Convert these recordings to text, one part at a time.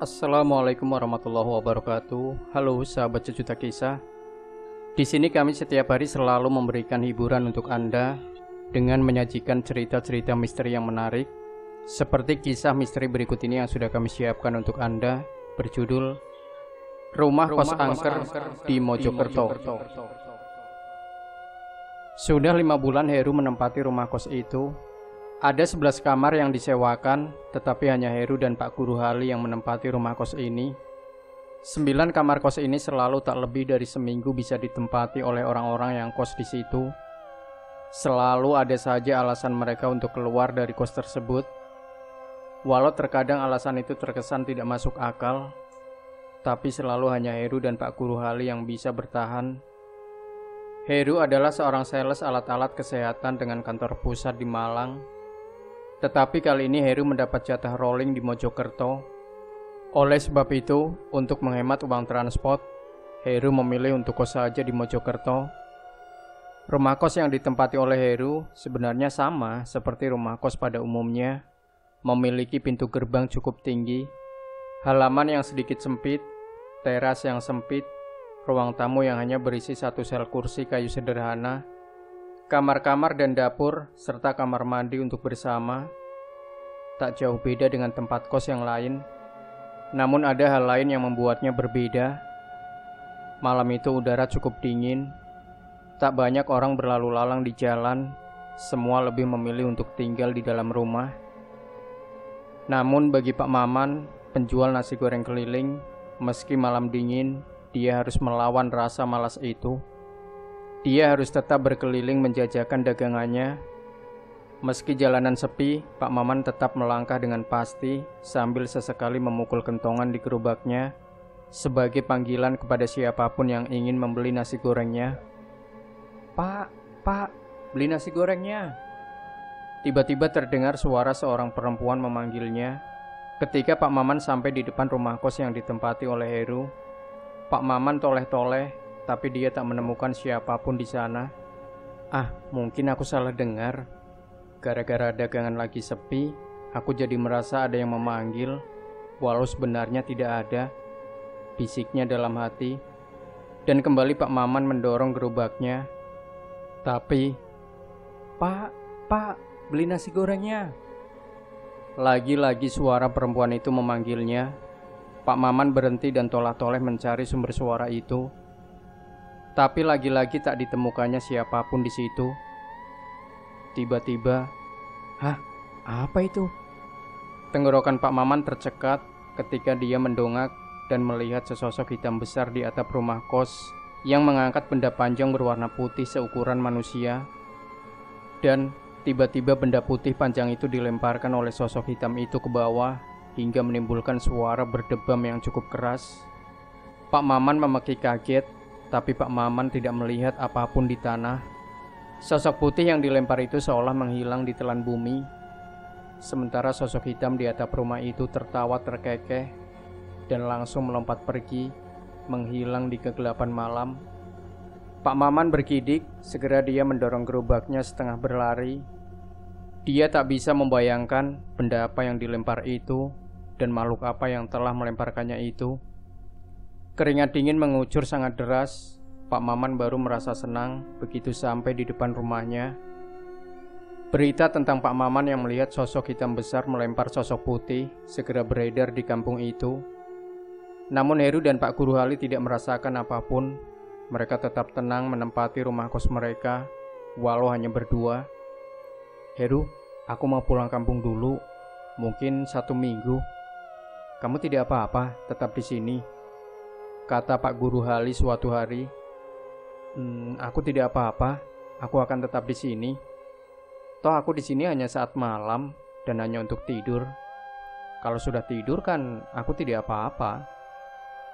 Assalamualaikum warahmatullahi wabarakatuh. Halo sahabat sejuta kisah. Di sini kami setiap hari selalu memberikan hiburan untuk Anda dengan menyajikan cerita-cerita misteri yang menarik, seperti kisah misteri berikut ini yang sudah kami siapkan untuk Anda, berjudul Rumah Kos Angker di Mojokerto. Sudah 5 bulan Heru menempati rumah kos itu. Ada 11 kamar yang disewakan, tetapi hanya Heru dan Pak Guru Hali yang menempati rumah kos ini. 9 kamar kos ini selalu tak lebih dari seminggu bisa ditempati oleh orang-orang yang kos di situ. Selalu ada saja alasan mereka untuk keluar dari kos tersebut. Walau terkadang alasan itu terkesan tidak masuk akal, tapi selalu hanya Heru dan Pak Guru Hali yang bisa bertahan. Heru adalah seorang sales alat-alat kesehatan dengan kantor pusat di Malang. Tetapi kali ini Heru mendapat jatah rolling di Mojokerto. Oleh sebab itu, untuk menghemat uang transport, Heru memilih untuk kos saja di Mojokerto. Rumah kos yang ditempati oleh Heru sebenarnya sama seperti rumah kos pada umumnya, memiliki pintu gerbang cukup tinggi, halaman yang sedikit sempit, teras yang sempit, ruang tamu yang hanya berisi 1 sel kursi kayu sederhana, kamar-kamar dan dapur, serta kamar mandi untuk bersama. Tak jauh beda dengan tempat kos yang lain. Namun ada hal lain yang membuatnya berbeda. Malam itu udara cukup dingin. Tak banyak orang berlalu lalang di jalan. Semua lebih memilih untuk tinggal di dalam rumah. Namun bagi Pak Maman, penjual nasi goreng keliling, meski malam dingin, dia harus melawan rasa malas itu. Dia harus tetap berkeliling menjajakan dagangannya. Meski jalanan sepi, Pak Maman tetap melangkah dengan pasti sambil sesekali memukul kentongan di gerobaknya sebagai panggilan kepada siapapun yang ingin membeli nasi gorengnya. Pak, beli nasi gorengnya." Tiba-tiba terdengar suara seorang perempuan memanggilnya. Ketika Pak Maman sampai di depan rumah kos yang ditempati oleh Heru, Pak Maman toleh-toleh, tapi dia tak menemukan siapapun di sana. Mungkin aku salah dengar. Gara-gara dagangan lagi sepi, aku jadi merasa ada yang memanggil, walau sebenarnya tidak ada, bisiknya dalam hati. Dan kembali Pak Maman mendorong gerobaknya. Tapi, Pak, beli nasi gorengnya." Lagi-lagi suara perempuan itu memanggilnya. Pak Maman berhenti dan tolah-toleh mencari sumber suara itu. Tapi lagi-lagi tak ditemukannya siapapun di situ. Tiba-tiba, apa itu? Tenggorokan Pak Maman tercekat ketika dia mendongak dan melihat sesosok hitam besar di atap rumah kos yang mengangkat benda panjang berwarna putih seukuran manusia. Dan tiba-tiba benda putih panjang itu dilemparkan oleh sosok hitam itu ke bawah hingga menimbulkan suara berdebam yang cukup keras. Pak Maman memaki kaget, tapi Pak Maman tidak melihat apapun di tanah. Sosok putih yang dilempar itu seolah menghilang di telan bumi. Sementara sosok hitam di atap rumah itu tertawa terkekeh dan langsung melompat pergi, menghilang di kegelapan malam. Pak Maman bergidik, segera dia mendorong gerobaknya setengah berlari. Dia tak bisa membayangkan benda apa yang dilempar itu dan makhluk apa yang telah melemparkannya itu. Keringat dingin mengucur sangat deras. Pak Maman baru merasa senang begitu sampai di depan rumahnya. Berita tentang Pak Maman yang melihat sosok hitam besar melempar sosok putih segera beredar di kampung itu. Namun Heru dan Pak Guru Hali tidak merasakan apapun. Mereka tetap tenang menempati rumah kos mereka, walau hanya berdua. "Heru, aku mau pulang kampung dulu. Mungkin 1 minggu." "Kamu tidak apa-apa, tetap di sini," kata Pak Guru Hali suatu hari. Aku tidak apa-apa. Aku akan tetap di sini. Toh aku di sini hanya saat malam dan hanya untuk tidur. Kalau sudah tidur kan aku tidak apa-apa,"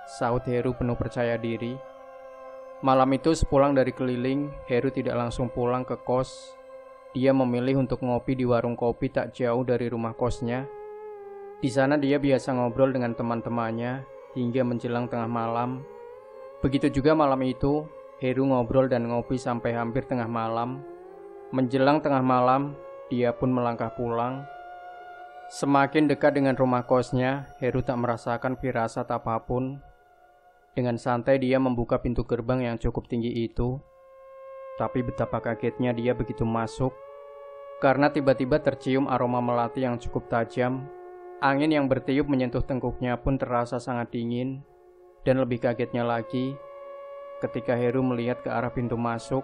sahut Heru penuh percaya diri. Malam itu sepulang dari keliling, Heru tidak langsung pulang ke kos. Dia memilih untuk ngopi di warung kopi tak jauh dari rumah kosnya. Di sana dia biasa ngobrol dengan teman-temannya hingga menjelang tengah malam. Begitu juga malam itu, Heru ngobrol dan ngopi sampai hampir tengah malam. Menjelang tengah malam, dia pun melangkah pulang. Semakin dekat dengan rumah kosnya, Heru tak merasakan firasat apapun. Dengan santai dia membuka pintu gerbang yang cukup tinggi itu. Tapi betapa kagetnya dia begitu masuk, karena tiba-tiba tercium aroma melati yang cukup tajam. Angin yang bertiup menyentuh tengkuknya pun terasa sangat dingin. Dan lebih kagetnya lagi, ketika Heru melihat ke arah pintu masuk,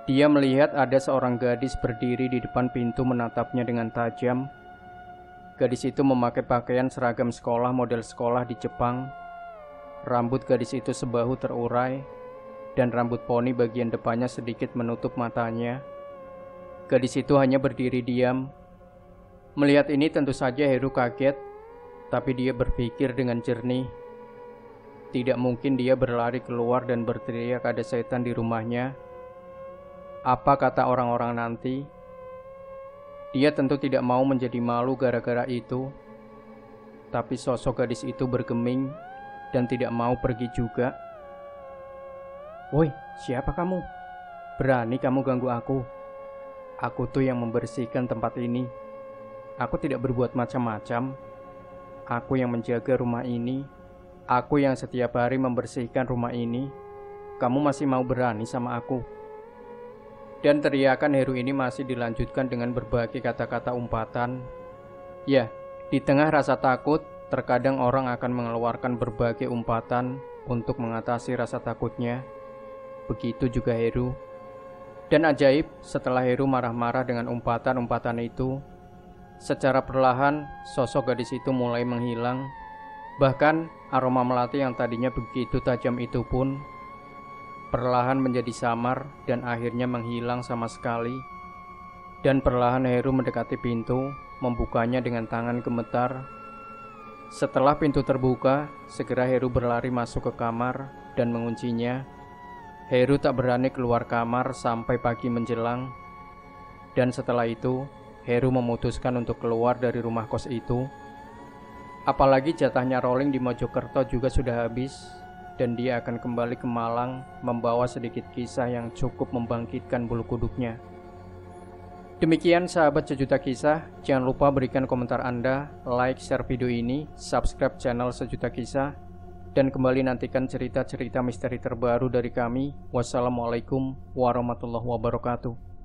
dia melihat ada seorang gadis berdiri di depan pintu menatapnya dengan tajam. Gadis itu memakai pakaian seragam sekolah model sekolah di Jepang. Rambut gadis itu sebahu terurai, dan rambut poni bagian depannya sedikit menutup matanya. Gadis itu hanya berdiri diam. Melihat ini tentu saja Heru kaget, tapi dia berpikir dengan jernih. Tidak mungkin dia berlari keluar dan berteriak ada setan di rumahnya. Apa kata orang-orang nanti? Dia tentu tidak mau menjadi malu gara-gara itu. Tapi sosok gadis itu bergeming dan tidak mau pergi juga. "Woi, siapa kamu? Berani kamu ganggu aku? Aku tuh yang membersihkan tempat ini. Aku tidak berbuat macam-macam. Aku yang menjaga rumah ini. Aku yang setiap hari membersihkan rumah ini. Kamu masih mau berani sama aku?" Dan teriakan Heru ini masih dilanjutkan dengan berbagai kata-kata umpatan. Ya, di tengah rasa takut, terkadang orang akan mengeluarkan berbagai umpatan untuk mengatasi rasa takutnya. Begitu juga Heru. Dan ajaib, setelah Heru marah-marah dengan umpatan-umpatan itu, secara perlahan sosok gadis itu mulai menghilang. Bahkan aroma melati yang tadinya begitu tajam itu pun perlahan menjadi samar dan akhirnya menghilang sama sekali. Dan perlahan Heru mendekati pintu, membukanya dengan tangan gemetar. Setelah pintu terbuka, segera Heru berlari masuk ke kamar dan menguncinya. Heru tak berani keluar kamar sampai pagi menjelang. Dan setelah itu, Heru memutuskan untuk keluar dari rumah kos itu. Apalagi jatahnya rolling di Mojokerto juga sudah habis, dan dia akan kembali ke Malang membawa sedikit kisah yang cukup membangkitkan bulu kuduknya. Demikian sahabat Sejuta Kisah, jangan lupa berikan komentar Anda, like, share video ini, subscribe channel Sejuta Kisah, dan kembali nantikan cerita-cerita misteri terbaru dari kami. Wassalamualaikum warahmatullahi wabarakatuh.